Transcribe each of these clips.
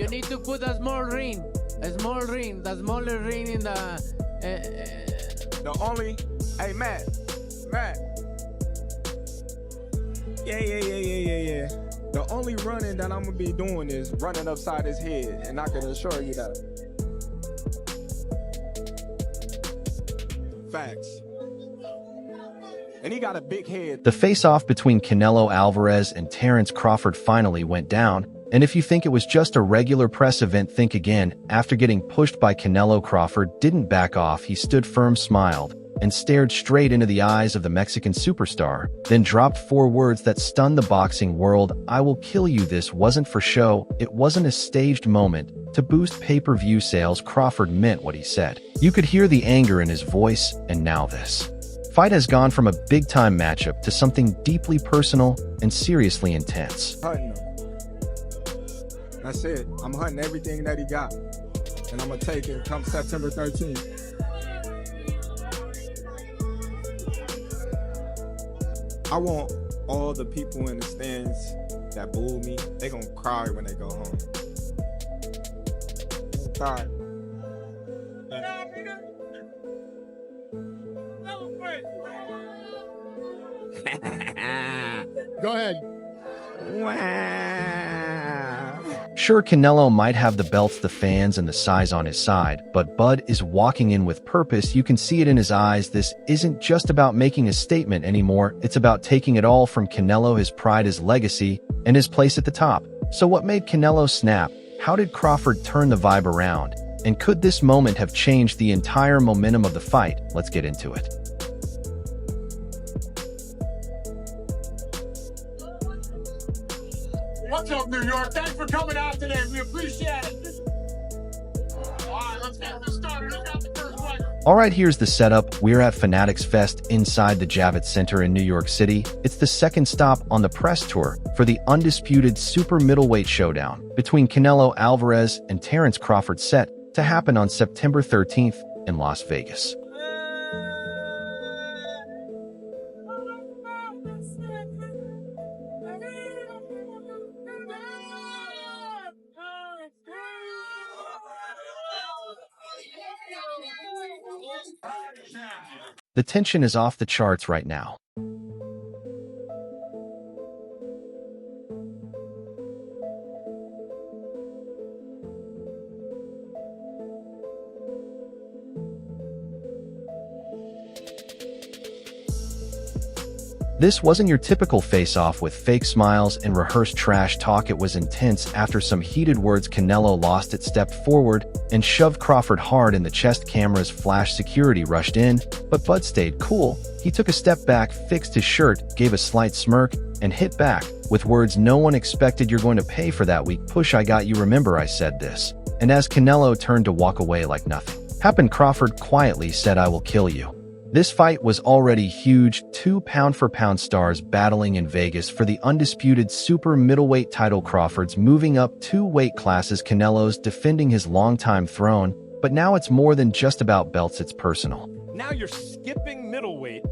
You need to put a small ring, the smaller ring in the. The only, hey Matt. Yeah. The only running that I'm gonna be doing is running upside his head, and I can assure you that. Facts. And he got a big head. The face-off between Canelo Alvarez and Terence Crawford finally went down, and if you think it was just a regular press event, think again. After getting pushed by Canelo, Crawford didn't back off. He stood firm, smiled, and stared straight into the eyes of the Mexican superstar, then dropped 4 words that stunned the boxing world: "I will kill you." This wasn't for show. It wasn't a staged moment to boost pay-per-view sales. Crawford meant what he said. You could hear the anger in his voice, and now this fight has gone from a big-time matchup to something deeply personal and seriously intense. Hunting him. That's it. I'm hunting everything that he got, and I'm gonna take it come September 13th. I want all the people in the stands that boo me, they gonna cry when they go home. Cry. Go ahead. Wow. Sure, Canelo might have the belts, the fans, and the size on his side, but Bud is walking in with purpose. You can see it in his eyes. This isn't just about making a statement anymore. It's about taking it all from Canelo, his pride, his legacy, and his place at the top. So what made Canelo snap? How did Crawford turn the vibe around? And could this moment have changed the entire momentum of the fight? Let's get into it. What's up, New York? Thanks for coming out today. We appreciate it. All right, let's get this started. Look out the first fight. All right, here's the setup. We're at Fanatics Fest inside the Javits Center in New York City. It's the second stop on the press tour for the undisputed super middleweight showdown between Canelo Alvarez and Terence Crawford, set to happen on September 13th in Las Vegas. The tension is off the charts right now. This wasn't your typical face-off with fake smiles and rehearsed trash talk. It was intense. After some heated words, Canelo lost it, stepped forward, and shoved Crawford hard in the chest. Cameras flashed, security rushed in, but Bud stayed cool. He took a step back, fixed his shirt, gave a slight smirk, and hit back with words no one expected: "You're going to pay for that weak push I got you. Remember I said this?" And as Canelo turned to walk away like nothing happened, Crawford quietly said, "I will kill you." This fight was already huge. 2 pound-for-pound stars battling in Vegas for the undisputed super middleweight title. Crawford's moving up 2 weight classes, Canelo's defending his longtime throne, but now it's more than just about belts, it's personal. Now you're skipping middleweight,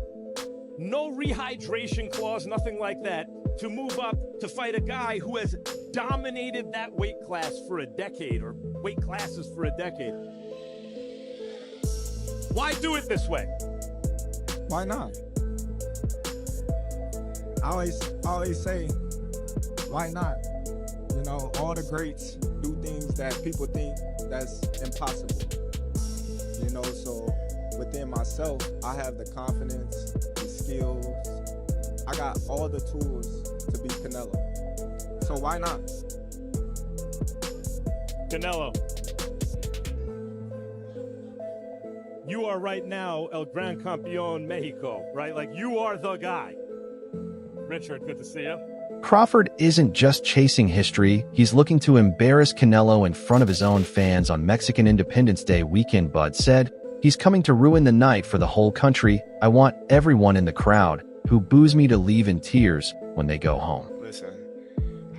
no rehydration clause, nothing like that, to move up to fight a guy who has dominated that weight class for a decade, or weight classes for a decade. Why do it this way? Why not? I always say, why not? You know, all the greats do things that people think that's impossible. You know, so within myself, I have the confidence, the skills. I got all the tools to beat Canelo. So why not? Canelo, you are right now El Gran Campeón Mexico, right? Like, you are the guy. Richard, good to see you. Crawford isn't just chasing history, he's looking to embarrass Canelo in front of his own fans on Mexican Independence Day weekend. Bud said, "He's coming to ruin the night for the whole country. I want everyone in the crowd who boos me to leave in tears when they go home." Listen,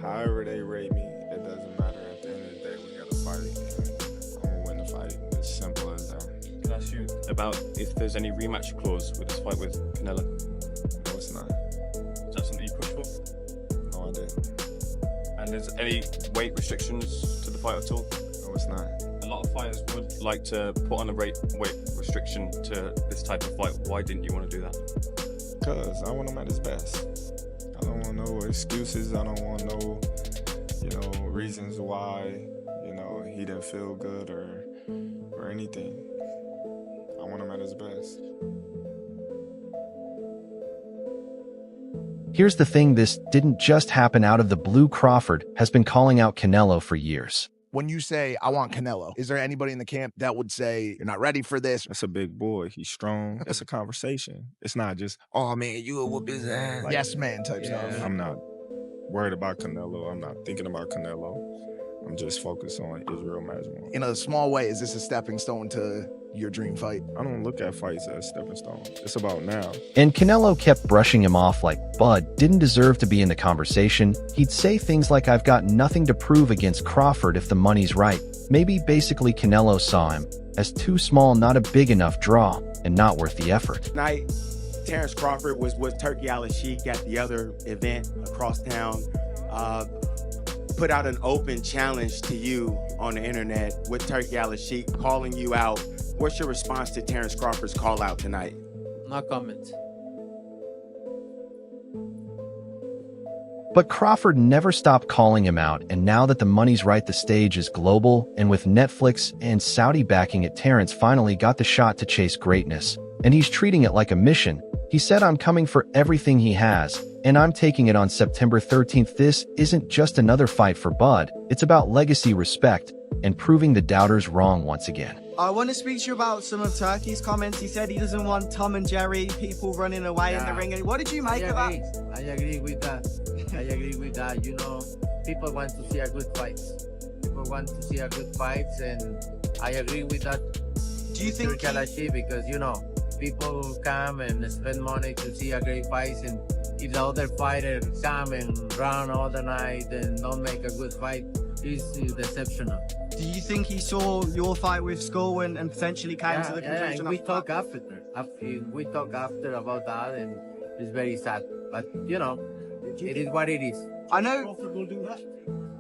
however they rate me, it doesn't matter. At the end of the day, we got to fight. I'm going to win the fight. It's simple as that. Can I ask you about if there's any rematch clause with this fight with Canelo? No, it's not. Is that something you push for? No, I didn't. And there's any weight restrictions to the fight at all? No, it's not. A lot of fighters would like to put on a weight restriction to this type of fight. Why didn't you want to do that? Because I want him at his best. I don't want no excuses. I don't want no, reasons why, he didn't feel good or anything. I want him at his best. Here's the thing, this didn't just happen out of the blue. Crawford has been calling out Canelo for years. When you say, I want Canelo, is there anybody in the camp that would say, you're not ready for this? That's a big boy. He's strong. It's a conversation. It's not just, oh, man, you will whoop his ass. Yes, man type stuff. I'm not worried about Canelo. I'm not thinking about Canelo. I'm just focused on Israel Majmour. In a small way, is this a stepping stone to your dream fight? I don't look at fights as stepping stones. It's about now. And Canelo kept brushing him off like Bud didn't deserve to be in the conversation. He'd say things like, I've got nothing to prove against Crawford if the money's right. Maybe basically Canelo saw him as too small, not a big enough draw, and not worth the effort. Tonight, Terence Crawford was with Turkey Al-Sheikh at the other event across town. Put out an open challenge to you on the internet with Turkey Al-Sheikh calling you out. What's your response to Terence Crawford's call out tonight? No comment. But Crawford never stopped calling him out, and now that the money's right, the stage is global, and with Netflix and Saudi backing it, Terence finally got the shot to chase greatness. And he's treating it like a mission. He said, I'm coming for everything he has, and I'm taking it on September 13th. This isn't just another fight for Bud. It's about legacy, respect, and proving the doubters wrong once again. I want to speak to you about some of Turkey's comments. He said he doesn't want Tom and Jerry, people running away in the ring. What did you make of that? I agree with that. I agree with that. People want to see a good fight. People want to see a good fight, and I agree with that. Do you think because people come and spend money to see a great fight, and if the other fighter come and run all the night and don't make a good fight, it's deceptional. Do you think he saw your fight with Skull and potentially came to the conclusion? Yeah, we talk after. We talk after about that, and it's very sad. But it is what it is. I know. Crawford will do that.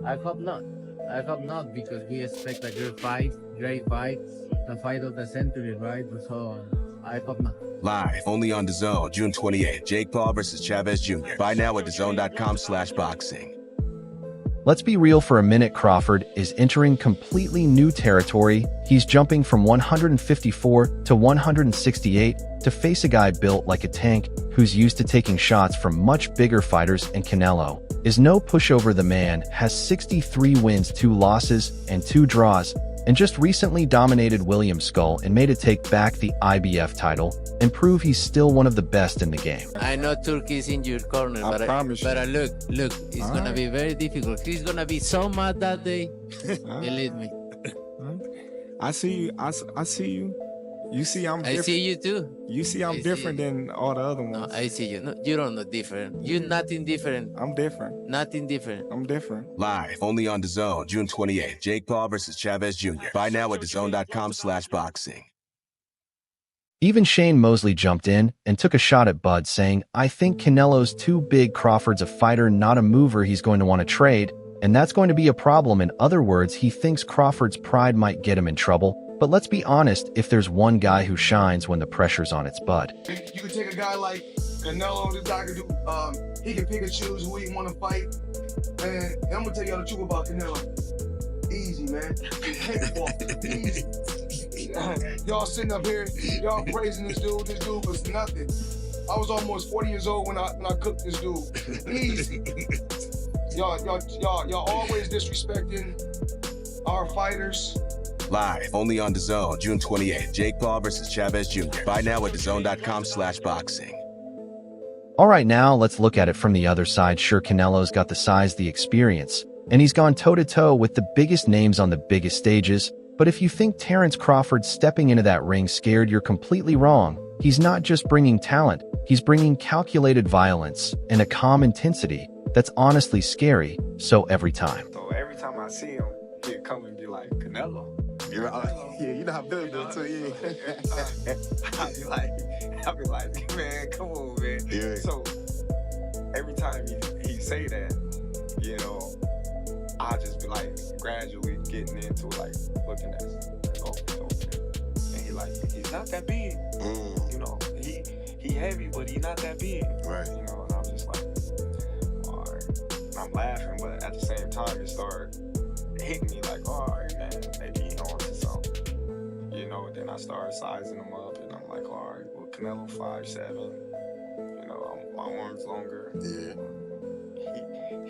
I hope not. I hope not, because we expect a great fight, the fight of the century, right? So I hope not. Live, only on DAZN, June 28th. Jake Paul versus Chavez Jr. Buy now at DAZN.com/boxing. Let's be real for a minute. Crawford is entering completely new territory. He's jumping from 154 to 168 to face a guy built like a tank who's used to taking shots from much bigger fighters, and Canelo is no pushover. The man has 63 wins, 2 losses, and 2 draws, and just recently dominated William Skull and made it take back the IBF title and prove he's still one of the best in the game. I know Turkey's in your corner, but look, it's gonna be very difficult. He's gonna be so mad that day. Believe me. I see you. I see you. You see I'm different. I see you too. You see I'm different than all the other ones. No, I see you. No, you don't look different. You're nothing different. I'm different. Nothing different. I'm different. Live, only on DAZN, June 28th. Jake Paul versus Chavez Jr. Buy now at DAZN.com/boxing. Even Shane Mosley jumped in and took a shot at Bud, saying, I think Canelo's too big. Crawford's a fighter, not a mover he's going to want to trade, and that's going to be a problem. In other words, he thinks Crawford's pride might get him in trouble. But let's be honest, if there's one guy who shines when the pressure's on, it's Bud. You can take a guy like Canelo, this guy can do, he can pick and choose who he want to fight. And I'm going to tell y'all the truth about Canelo. Easy, man. Easy. Y'all sitting up here, y'all praising this dude was nothing. I was almost 40 years old when I cooked this dude. Easy. Y'all always disrespecting our fighters. Live, only on DAZN, June 28th. Jake Paul versus Chavez Jr. Buy now at DAZN.com/boxing. All right, now let's look at it from the other side. Sure, Canelo's got the size, the experience, and he's gone toe-to-toe with the biggest names on the biggest stages. But if you think Terence Crawford stepping into that ring scared, you're completely wrong. He's not just bringing talent, he's bringing calculated violence and a calm intensity that's honestly scary. So every time I see him, he'll come and be like, Canelo. You know how Billy do it too, yeah. I'll be like, man, come on, man. Yeah. So every time he say that, I'll just be like, gradually getting into like looking at okay. And he's not that big. You know, he heavy, but he not that big. Right. You know, and I'm just like, all right. And I'm laughing, but at the same time it started hitting me like, all right, man, maybe he on to something. You know, then I started sizing him up and I'm like, all right, well, Canelo 5'7". You know, my arms longer. Yeah.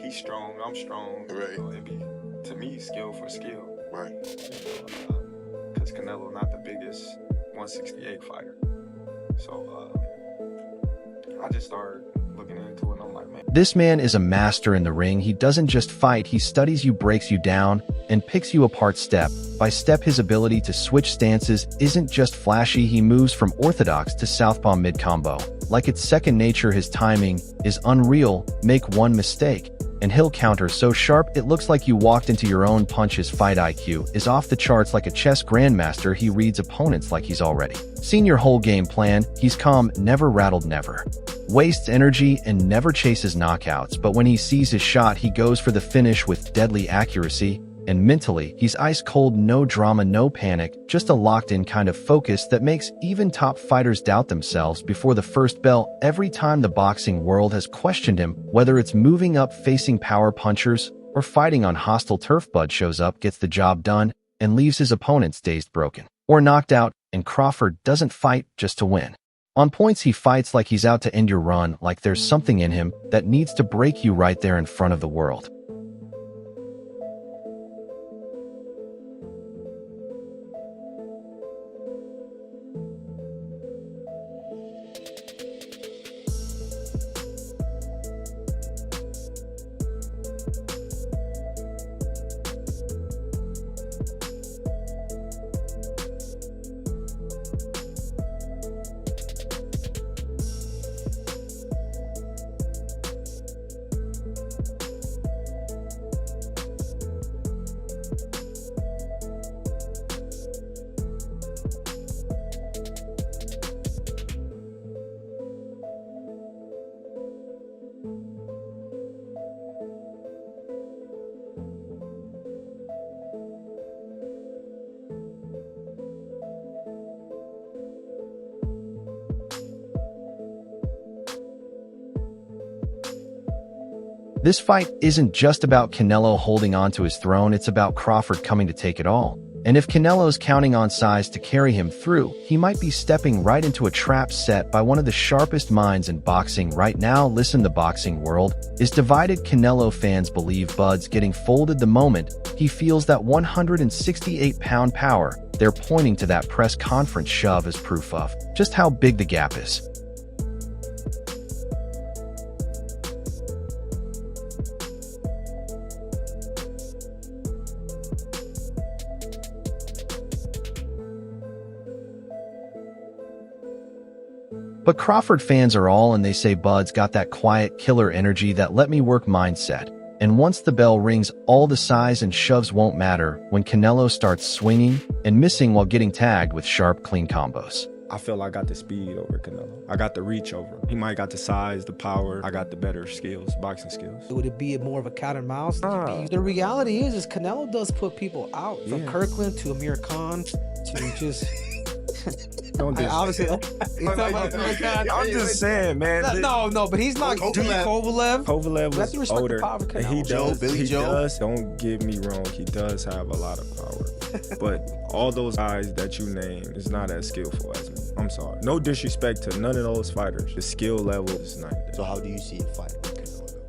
He's strong, I'm strong. Right. You know, it'd be, to me, skill for skill. Right. Because Canelo not the biggest 168 fighter. So I just started looking into it and I'm like, man. This man is a master in the ring. He doesn't just fight, he studies you, breaks you down, and picks you apart step by step. His ability to switch stances isn't just flashy, he moves from orthodox to southpaw mid-combo. Like it's second nature, his timing is unreal. Make one mistake, and he'll counter so sharp it looks like you walked into your own punch. His fight IQ is off the charts. Like a chess grandmaster, he reads opponents like he's already seen your whole game plan. He's calm, never rattled, never wastes energy, and never chases knockouts. But when he sees his shot, he goes for the finish with deadly accuracy. And mentally, he's ice cold, no drama, no panic, just a locked-in kind of focus that makes even top fighters doubt themselves before the first bell. Every time the boxing world has questioned him, whether it's moving up facing power punchers or fighting on hostile turf, Bud shows up, gets the job done, and leaves his opponents dazed, broken, or knocked out. And Crawford doesn't fight just to win. On points, he fights like he's out to end your run, like there's something in him that needs to break you right there in front of the world. This fight isn't just about Canelo holding on to his throne, it's about Crawford coming to take it all. And if Canelo's counting on size to carry him through, he might be stepping right into a trap set by one of the sharpest minds in boxing right now. Listen, the boxing world is divided. Canelo fans believe Bud's getting folded the moment he feels that 168-pound power. They're pointing to that press conference shove as proof of just how big the gap is. But Crawford fans are all in. They say Bud's got that quiet killer energy, that let me work mindset. And once the bell rings, all the size and shoves won't matter when Canelo starts swinging and missing while getting tagged with sharp, clean combos. I feel I got the speed over Canelo. I got the reach over him. He might got the size, the power. I got the better skills, boxing skills. Would it be more of a cat and mouse? The reality is Canelo does put people out. From Kirkland to Amir Khan to just... Don't do obviously, I'm just saying, man. No, but he's not Kovalev. Kovalev was older. And he does. Don't get me wrong. He does have a lot of power. But all those guys that you name is not as skillful as me. I'm sorry. No disrespect to none of those fighters. The skill level is not there. So how do you see it fighting?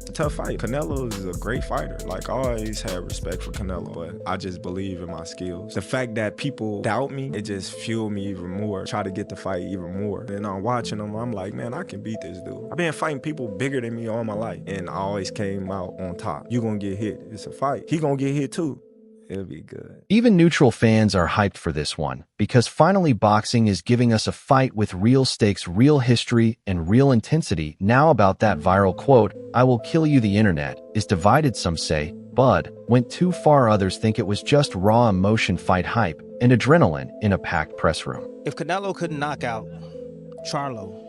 It's a tough fight. Canelo is a great fighter. Like, I always had respect for Canelo, but I just believe in my skills. The fact that people doubt me, it just fueled me even more. Try to get the fight even more. And I'm watching them, I'm like, man, I can beat this dude. I've been fighting people bigger than me all my life, and I always came out on top. You gonna get hit. It's a fight. He gonna get hit too. It'll be good. Even neutral fans are hyped for this one, because finally boxing is giving us a fight with real stakes, real history, and real intensity. Now about that viral quote, "I will kill you." The internet is divided. Some say Bud went too far, others think it was just raw emotion, fight hype, and adrenaline in a packed press room. If Canelo couldn't knock out Charlo,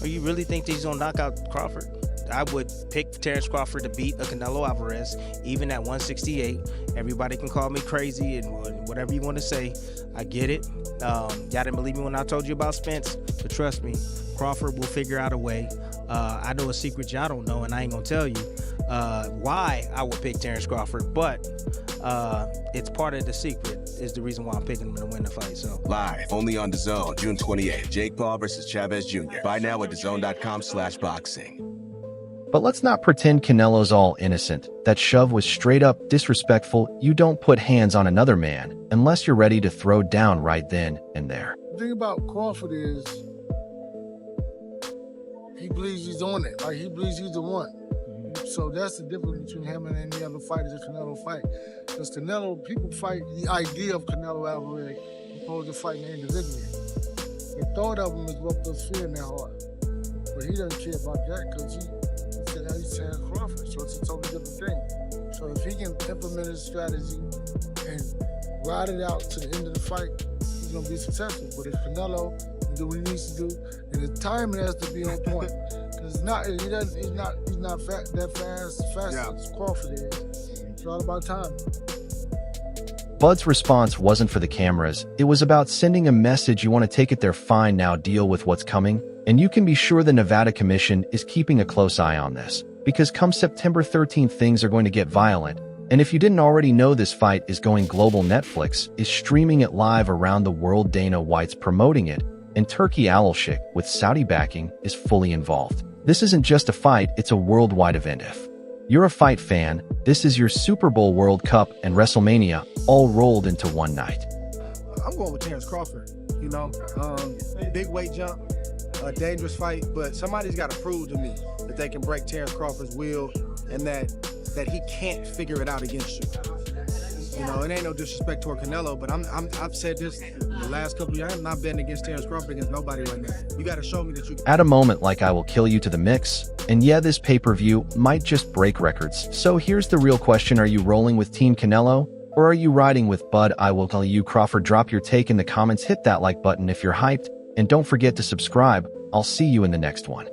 or you really think that he's gonna knock out Crawford? I would pick Terence Crawford to beat a Canelo Alvarez, even at 168. Everybody can call me crazy and whatever you want to say. I get it. Y'all didn't believe me when I told you about Spence, but trust me, Crawford will figure out a way. I know a secret y'all don't know, and I ain't gonna tell you why I would pick Terence Crawford, but it's part of the secret. Is the reason why I'm picking him to win the fight. So Live, only on DAZN, June 28th. Jake Paul versus Chavez Jr. Buy now at DAZN.com/boxing. But let's not pretend Canelo's all innocent. That shove was straight up disrespectful. You don't put hands on another man unless you're ready to throw down right then and there. The thing about Crawford is he believes he's on it. Like, he believes he's the one. So that's the difference between him and any other fighters that Canelo fight. Because Canelo, people fight the idea of Canelo Alvarez opposed to fighting individually. The thought of him is what puts fear in their heart. But he doesn't care about that because he said how he's Terence Crawford. So it's a totally different thing. So if he can implement his strategy and ride it out to the end of the fight, he's going to be successful. But if Canelo can do what he needs to do, and the timing has to be on point. He's not that fast as Crawford is. It's all about time. Bud's response wasn't for the cameras. It was about sending a message: you want to take it there, fine, now deal with what's coming. And you can be sure the Nevada Commission is keeping a close eye on this, because come September 13th, things are going to get violent. And if you didn't already know, this fight is going global. Netflix is streaming it live around the world. Dana White's promoting it, and Turkey Al-Sheikh, with Saudi backing, is fully involved. This isn't just a fight, it's a worldwide event. If you're a fight fan, this is your Super Bowl, World Cup, and WrestleMania all rolled into one night. I'm going with Terence Crawford. You know, big weight jump, a dangerous fight, but somebody's got to prove to me that they can break Terence Crawford's will and that he can't figure it out against you. You know, it ain't no disrespect toward Canelo, but I've said this the last couple of years. I'm not betting against Terence Crawford against nobody right now. You got to show me that you can. Add a moment like I will kill you to the mix, and yeah, this pay-per-view might just break records. So here's the real question: are you rolling with Team Canelo, or are you riding with Bud? I will tell you, Crawford. Drop your take in the comments, hit that like button if you're hyped, and don't forget to subscribe. I'll see you in the next one.